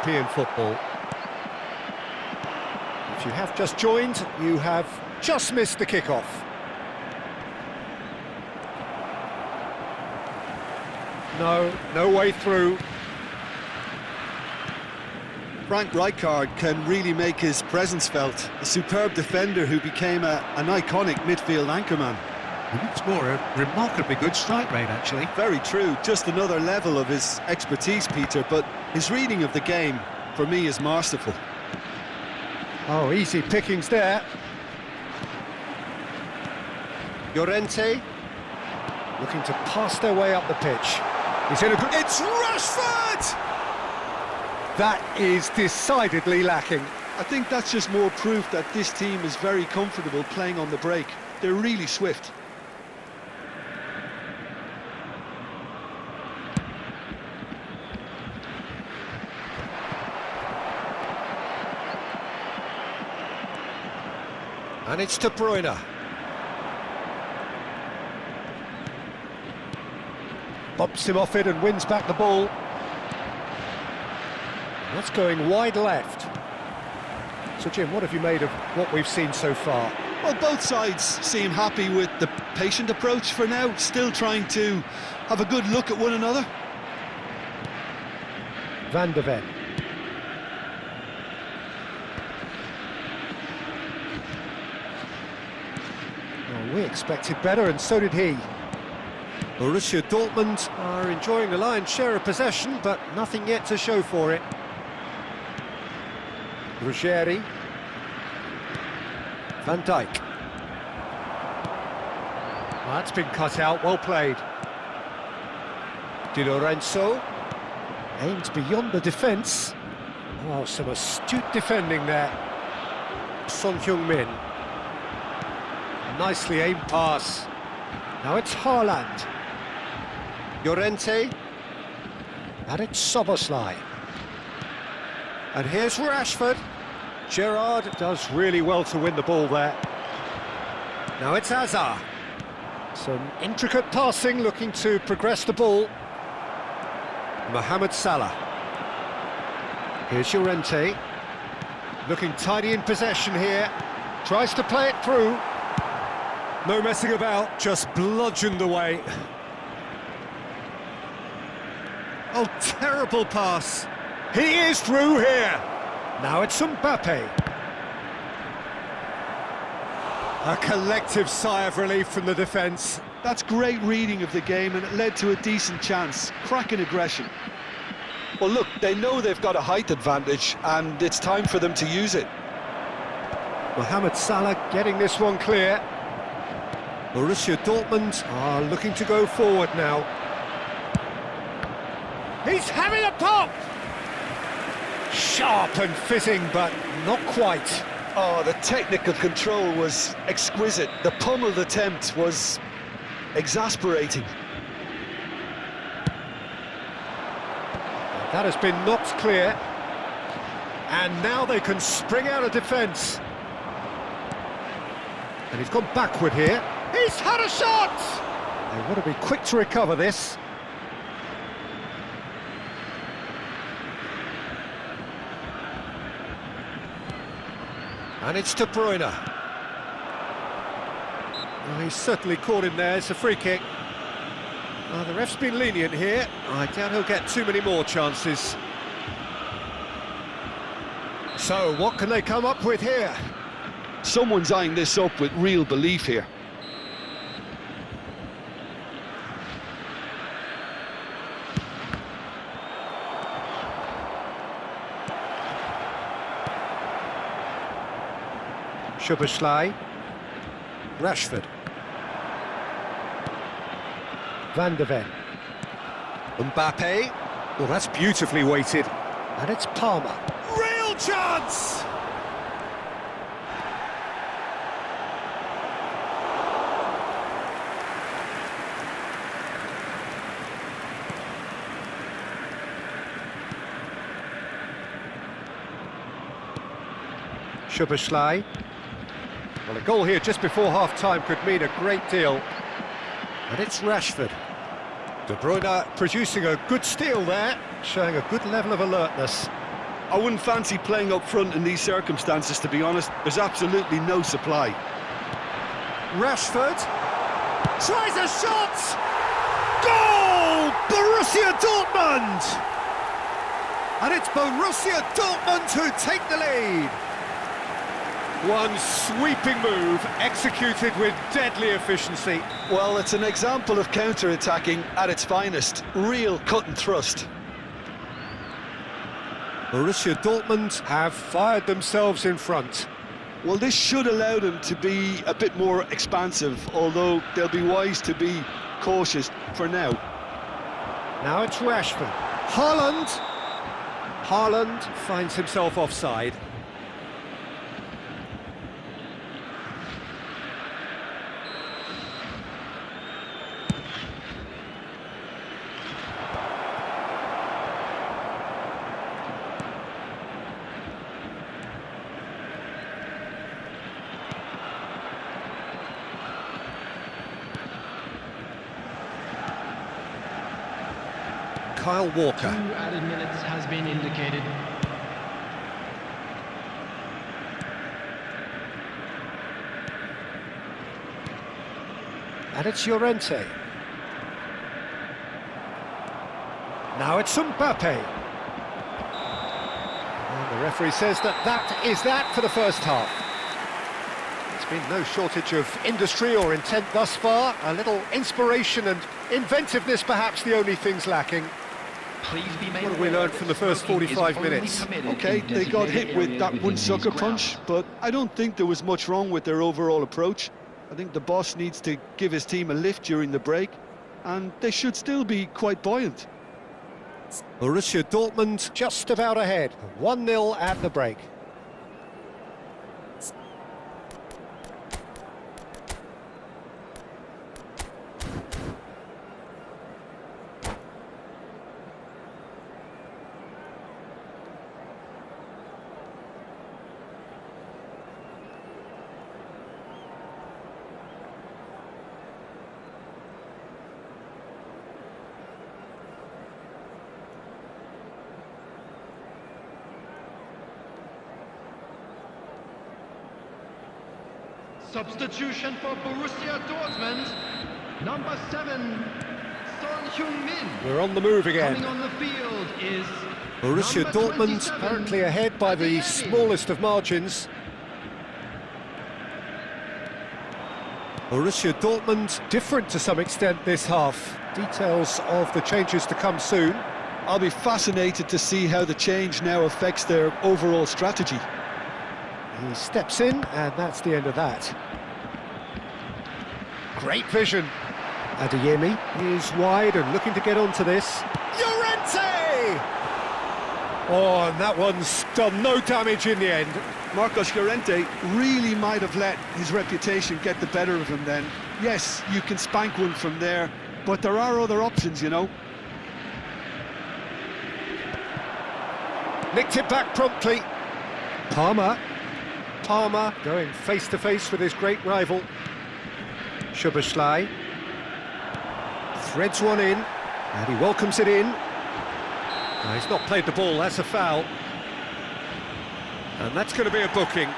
European football. If you have just joined, you have just missed the kickoff. No way through. Frank Rijkaard can really make his presence felt. A superb defender who became an iconic midfield anchorman. It's more a remarkably good strike rate, actually. Very true, just another level of his expertise, Peter, but his reading of the game, for me, is masterful. Oh, easy pickings there. Llorente, looking to pass their way up the pitch. He's in a good... It's Rashford! That is decidedly lacking. I think that's just more proof that this team is very comfortable playing on the break. They're really swift. And it's De Bruyne. Bumps him off it and wins back the ball. That's going wide left. So, Jim, what have you made of what we've seen so far? Well, both sides seem happy with the patient approach for now, still trying to have a good look at one another. Van de Ven. Well, we expected better, and so did he. Borussia Dortmund are enjoying the lion's share of possession, but nothing yet to show for it. Ruggeri. Van Dijk. Well, that's been cut out, well played. Di Lorenzo. Aimed beyond the defence. Oh, some astute defending there. Son Heung-min. Nicely aimed pass. Now it's Haaland. Llorente. And it's Szoboszlai. And here's Rashford. Gerrard does really well to win the ball there. Now it's Hazard. Some intricate passing, looking to progress the ball. Mohamed Salah. Here's Llorente. Looking tidy in possession here. Tries to play it through. No messing about, just bludgeoned away. Oh, terrible pass. He is through here. Now it's Mbappe. A collective sigh of relief from the defence. That's great reading of the game, and it led to a decent chance. Cracking aggression. Well, look, they know they've got a height advantage, and it's time for them to use it. Mohamed Salah getting this one clear. Borussia Dortmund are looking to go forward now. He's having a pop! Sharp and fitting, but not quite. Oh, the technical control was exquisite. The pummeled attempt was exasperating. That has been knocked clear. And now they can spring out of defence. And he's gone backward here. He's had a shot! They want to be quick to recover this. And it's De Bruyne. Well, he's certainly caught him there. It's a free kick. The ref's been lenient here. I doubt he'll get too many more chances. So, what can they come up with here? Someone's eyeing this up with real belief here. Szoboszlai. Rashford. Van de Ven. Mbappe. Well, that's beautifully weighted. And it's Palmer. Real chance! Szoboszlai. Well, a goal here just before half-time could mean a great deal. And it's Rashford. De Bruyne producing a good steal there, showing a good level of alertness. I wouldn't fancy playing up front in these circumstances, to be honest. There's absolutely no supply. Rashford tries a shot! Goal! Borussia Dortmund! And it's Borussia Dortmund who take the lead. One sweeping move, executed with deadly efficiency. Well, it's an example of counter-attacking at its finest. Real cut and thrust. Borussia Dortmund have fired themselves in front. Well, this should allow them to be a bit more expansive, although they'll be wise to be cautious for now. Now it's Rashford. Haaland finds himself offside. Kyle Walker. 2 added minutes has been indicated. And it's Llorente. Now it's Mbappe. And the referee says that is that for the first half. There's been no shortage of industry or intent thus far. A little inspiration and inventiveness perhaps the only things lacking. Please be made What have we learned from the first 45 minutes? Okay, they got hit with that one sucker punch, but I don't think there was much wrong with their overall approach. I think the boss needs to give his team a lift during the break, and they should still be quite buoyant. Borussia Dortmund just about ahead, 1-0 at the break. Substitution for Borussia Dortmund. Number 7, Son Heung-min. We're on the move again. Coming on the field is Borussia number Dortmund 27, currently ahead by the Adeyemi. smallest of margins. Borussia Dortmund different to some extent this half. Details of the changes to come soon. I'll be fascinated to see how the change now affects their overall strategy. He steps in, and that's the end of that. Great vision. Adeyemi is wide and looking to get onto this. Llorente! Oh, and that one's done no damage in the end. Marcos Llorente really might have let his reputation get the better of him then. Yes, you can spank one from there, but there are other options, you know. Nicked it back promptly. Palmer going face-to-face with his great rival. Szoboszlai threads one in, and he welcomes it in. No, he's not played the ball, that's a foul. And that's going to be a booking.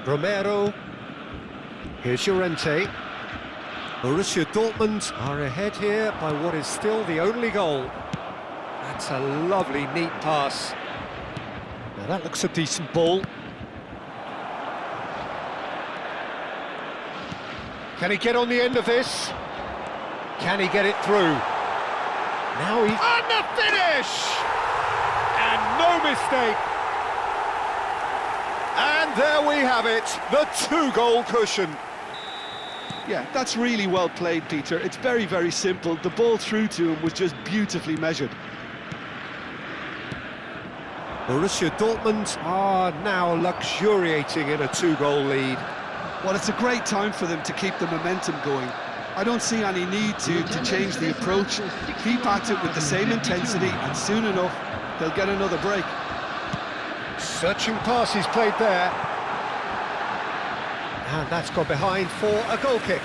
Romero, here's Llorente. Borussia Dortmund are ahead here by what is still the only goal. That's a lovely, neat pass. Now that looks a decent ball. Can he get on the end of this? Can he get it through? Now he's... on the finish! And no mistake! And there we have it, the 2-goal cushion. Yeah, that's really well played, Peter. It's very, very simple. The ball through to him was just beautifully measured. Borussia Dortmund are now luxuriating in a 2-goal lead. Well, it's a great time for them to keep the momentum going. I don't see any need to change the approach. Keep at it with the same intensity, and soon enough, they'll get another break. Searching pass he's played there. And that's gone behind for a goal kick.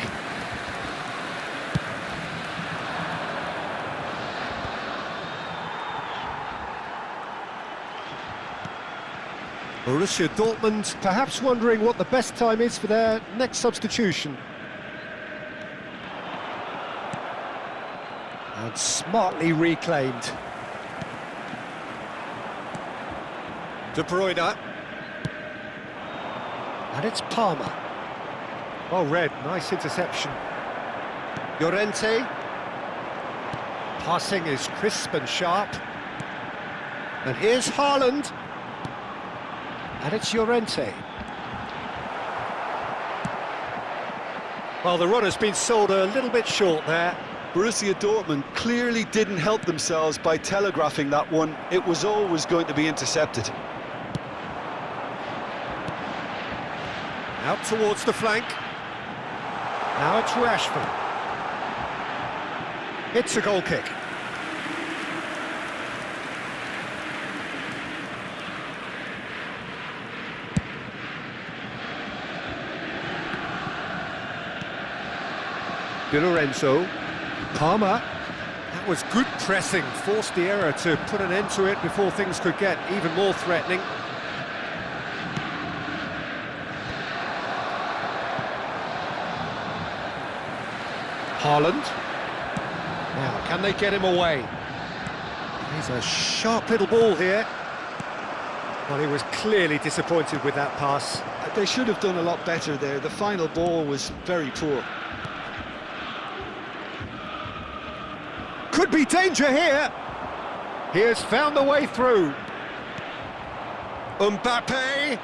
Borussia Dortmund perhaps wondering what the best time is for their next substitution. And smartly reclaimed. De Bruyne. And it's Palmer. Well read, nice interception. Llorente. Passing is crisp and sharp. And here's Haaland. And it's Llorente. Well, the run has been sold a little bit short there. Borussia Dortmund clearly didn't help themselves by telegraphing that one. It was always going to be intercepted. Out towards the flank. Now it's Rashford. It's a goal kick. Di Lorenzo. Palmer. That was good pressing, forced the error to put an end to it before things could get even more threatening. Haaland. Now, can they get him away? He's a sharp little ball here. Well, he was clearly disappointed with that pass. They should have done a lot better there. The final ball was very poor. Could be danger here. He has found the way through. Mbappe.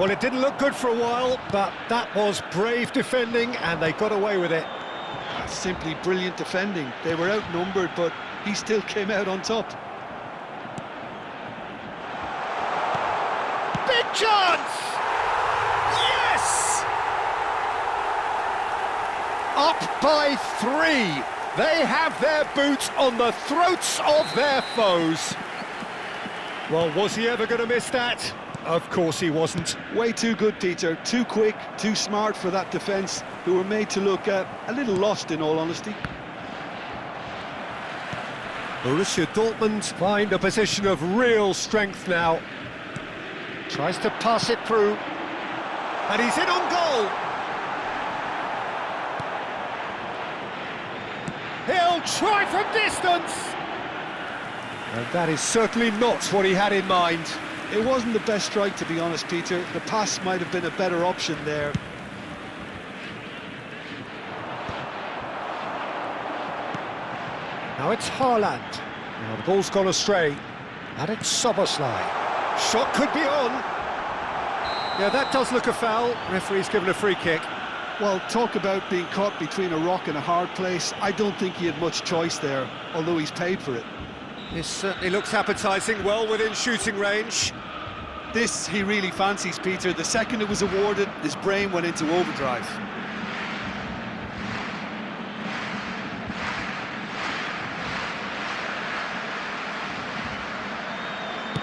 Well, it didn't look good for a while, but that was brave defending, and they got away with it. That's simply brilliant defending. They were outnumbered, but he still came out on top. Big chance! Yes! Up by 3. They have their boots on the throats of their foes. Well, was he ever going to miss that? Of course he wasn't. Way too good, Peter. Too quick, too smart for that defence, who were made to look a little lost, in all honesty. Borussia Dortmund find a position of real strength now. Tries to pass it through. And he's in on goal. He'll try from distance! And that is certainly not what he had in mind. It wasn't the best strike, to be honest, Peter. The pass might have been a better option there. Now it's Haaland. Now the ball's gone astray. And it's Szoboszlai. Shot could be on. Yeah, that does look a foul. Referee's given a free kick. Well, talk about being caught between a rock and a hard place. I don't think he had much choice there, although he's paid for it. This certainly looks appetising, well within shooting range. This he really fancies, Peter. The second it was awarded, his brain went into overdrive.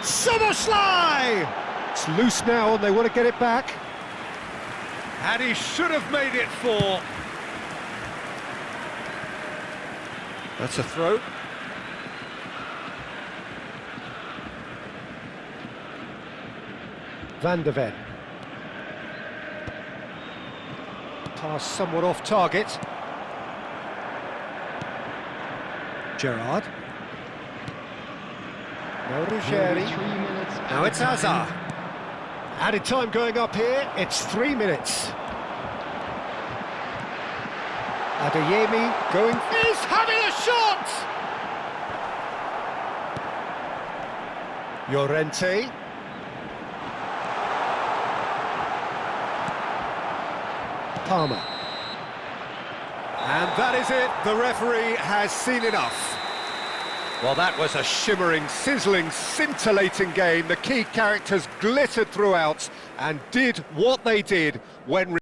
Szoboszlai! It's loose now and they want to get it back. And he should have made it 4. That's a throw. Van der Ven. Pass somewhat off target. Gerrard. No Ruggeri. Now it's Hazard. Added time going up here, it's 3 minutes. Adeyemi going... He's having a shot! Llorente. Palmer. And that is it, the referee has seen enough. Well, that was a shimmering, sizzling, scintillating game. The key characters glittered throughout and did what they did when